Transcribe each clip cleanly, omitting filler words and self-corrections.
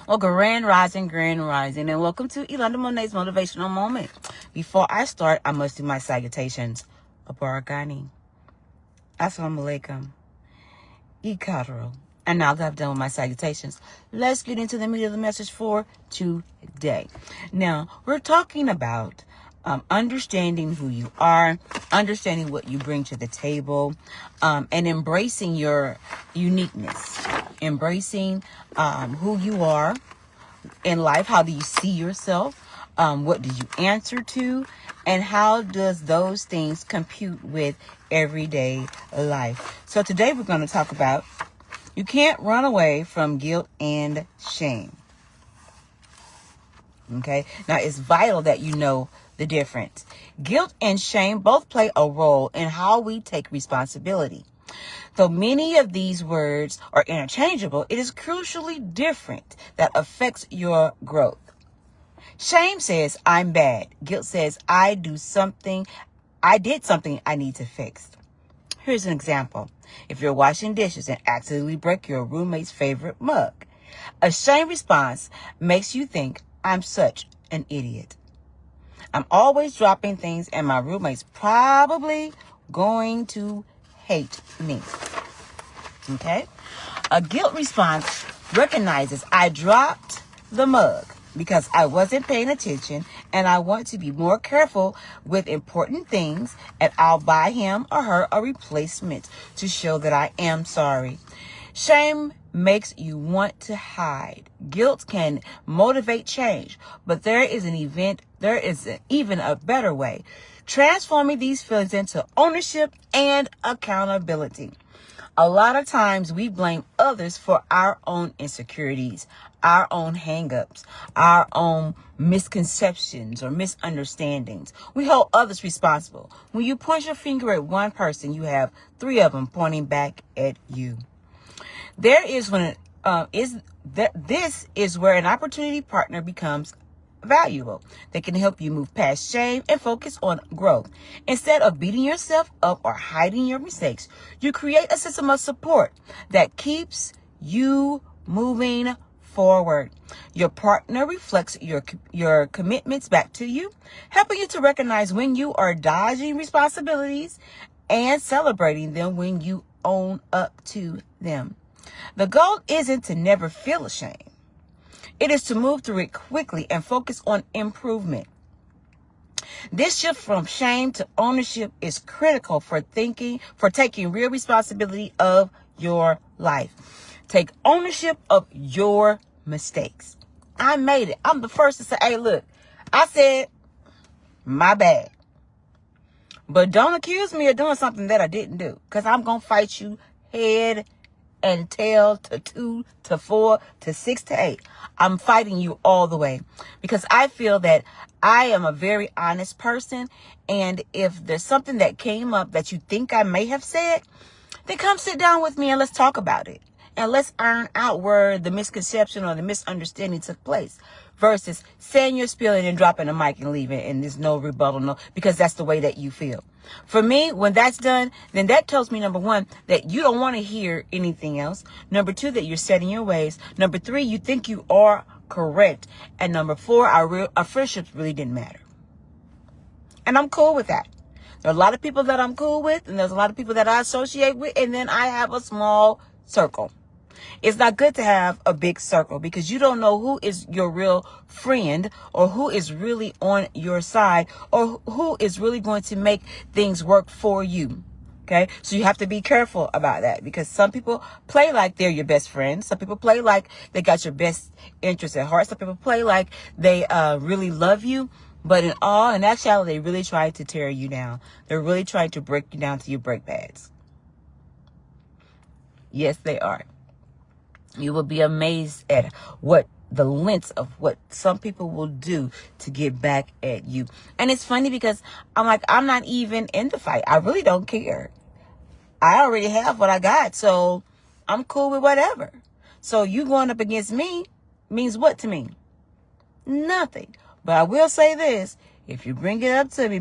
Well, grand rising, and welcome to Yolanda Monet's Motivational Moment. Before I start, I must do my salutations. Abarakani. Assalamu alaikum. Ikaro. And now that I've done with my salutations, let's get into the meat of the message for today. Now, we're talking about understanding who you are, understanding what you bring to the table, and embracing your uniqueness, embracing who you are in life. How do you see yourself? What do you answer to? And how does those things compute with everyday life? So today we're going to talk about you can't run away from guilt and shame. Okay. Now it's vital that you know the difference. Guilt and shame both play a role in how we take responsibility. Though many of these words are interchangeable, it is crucially different that affects your growth. Shame says, I'm bad. Guilt says, I did something I need to fix. Here's an example. If you're washing dishes and accidentally break your roommate's favorite mug, a shame response makes you think, I'm such an idiot. I'm always dropping things and my roommate's probably going to hate me. Okay? A guilt response recognizes I dropped the mug because I wasn't paying attention and I want to be more careful with important things, and I'll buy him or her a replacement to show that I am sorry. Shame makes you want to hide. Guilt can motivate change, but there is even a better way. Transforming these feelings into ownership and accountability. A lot of times we blame others for our own insecurities, our own hangups, our own misconceptions or misunderstandings. We hold others responsible. When you point your finger at one person, you have three of them pointing back at you. This is where an opportunity partner becomes valuable. They can help you move past shame and focus on growth. Instead of beating yourself up or hiding your mistakes, you create a system of support that keeps you moving forward. Your partner reflects your commitments back to you, helping you to recognize when you are dodging responsibilities and celebrating them when you own up to them. The goal isn't to never feel ashamed. It is to move through it quickly and focus on improvement. This shift from shame to ownership is critical for taking real responsibility of your life. Take ownership of your mistakes. I made it. I'm the first to say, hey, look, I said my bad. But don't accuse me of doing something that I didn't do, because I'm going to fight you head and tail to 2 to 4 to 6 to 8. I'm fighting you all the way because I feel that I am a very honest person. And if there's something that came up that you think I may have said, then come sit down with me and let's talk about it. And let's iron out where the misconception or the misunderstanding took place, versus saying your spiel and then dropping the mic and leaving and there's no rebuttal, because that's the way that you feel. For me, when that's done, then that tells me, number one, that you don't want to hear anything else. Number two, that you're set in your ways. Number three, you think you are correct. And number four, our friendships really didn't matter. And I'm cool with that. There are a lot of people that I'm cool with, and there's a lot of people that I associate with, and then I have a small circle. It's not good to have a big circle because you don't know who is your real friend or who is really on your side or who is really going to make things work for you. Okay, so you have to be careful about that, because some people play like they're your best friend. Some people play like they got your best interest at heart. Some people play like they really love you. But in actuality, they really try to tear you down. They're really trying to break you down to your brake pads. Yes, they are. You will be amazed at what the lengths of what some people will do to get back at you. And it's funny because I'm not even in the fight. I really don't care. I already have what I got, so I'm cool with whatever. So you going up against me means what to me? Nothing. But I will say this. If you bring it up to me,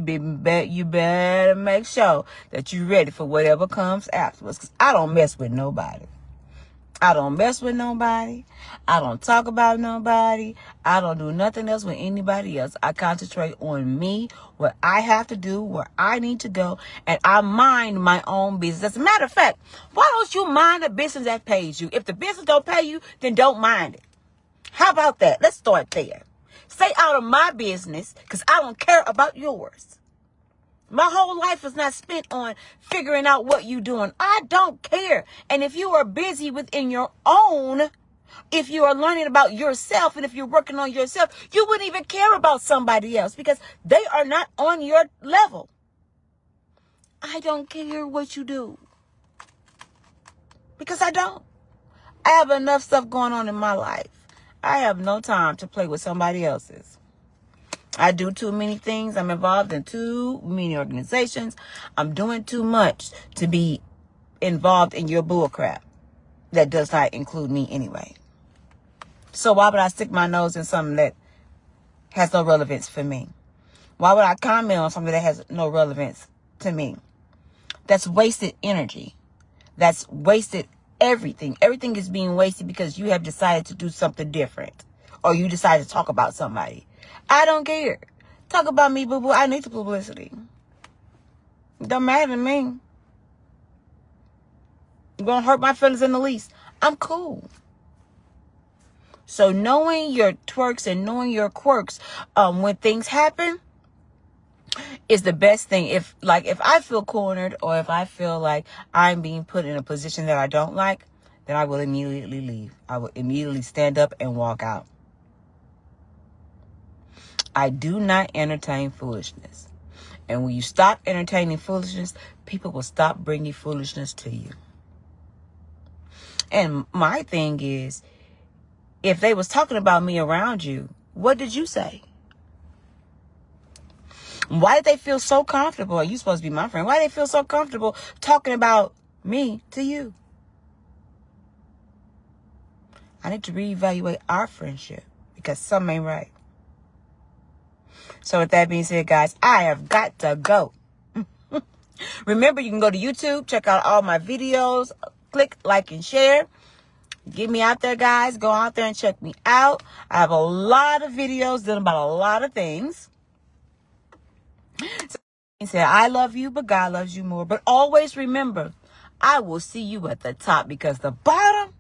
you better make sure that you're ready for whatever comes afterwards, because I don't mess with nobody. I don't mess with nobody. I don't talk about nobody. I don't do nothing else with anybody else. I concentrate on me, what I have to do, where I need to go, and I mind my own business. As a matter of fact, why don't you mind a business that pays you? If the business don't pay you, then don't mind it. How about that? Let's start there. Stay out of my business because I don't care about yours. My whole life is not spent on figuring out what you're doing. I don't care. And if you are busy within your own, if you are learning about yourself and if you're working on yourself, you wouldn't even care about somebody else because they are not on your level. I don't care what you do because I don't. I have enough stuff going on in my life. I have no time to play with somebody else's. I do too many things. I'm involved in too many organizations. I'm doing too much to be involved in your bullcrap. That does not include me anyway. So why would I stick my nose in something that has no relevance for me? Why would I comment on something that has no relevance to me? That's wasted energy. That's wasted everything. Everything is being wasted because you have decided to do something different. Or you decided to talk about somebody. I don't care. Talk about me, boo-boo. I need the publicity. It don't matter to me. It won't hurt my feelings in the least. I'm cool. So knowing your twerks and knowing your quirks when things happen is the best thing. If I feel cornered or if I feel like I'm being put in a position that I don't like, then I will immediately leave. I will immediately stand up and walk out. I do not entertain foolishness. And when you stop entertaining foolishness, people will stop bringing foolishness to you. And my thing is, if they was talking about me around you, what did you say? Why did they feel so comfortable? You supposed to be my friend. Why did they feel so comfortable talking about me to you? I need to reevaluate our friendship because something ain't right. So with that being said, guys, I have got to go. Remember, you can go to YouTube, check out all my videos, click like and share. Get me out there, guys. Go out there and check me out. I have a lot of videos done about a lot of things. So he said, I love you, but God loves you more. But always remember, I will see you at the top because the bottom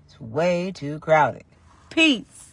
is way too crowded. Peace.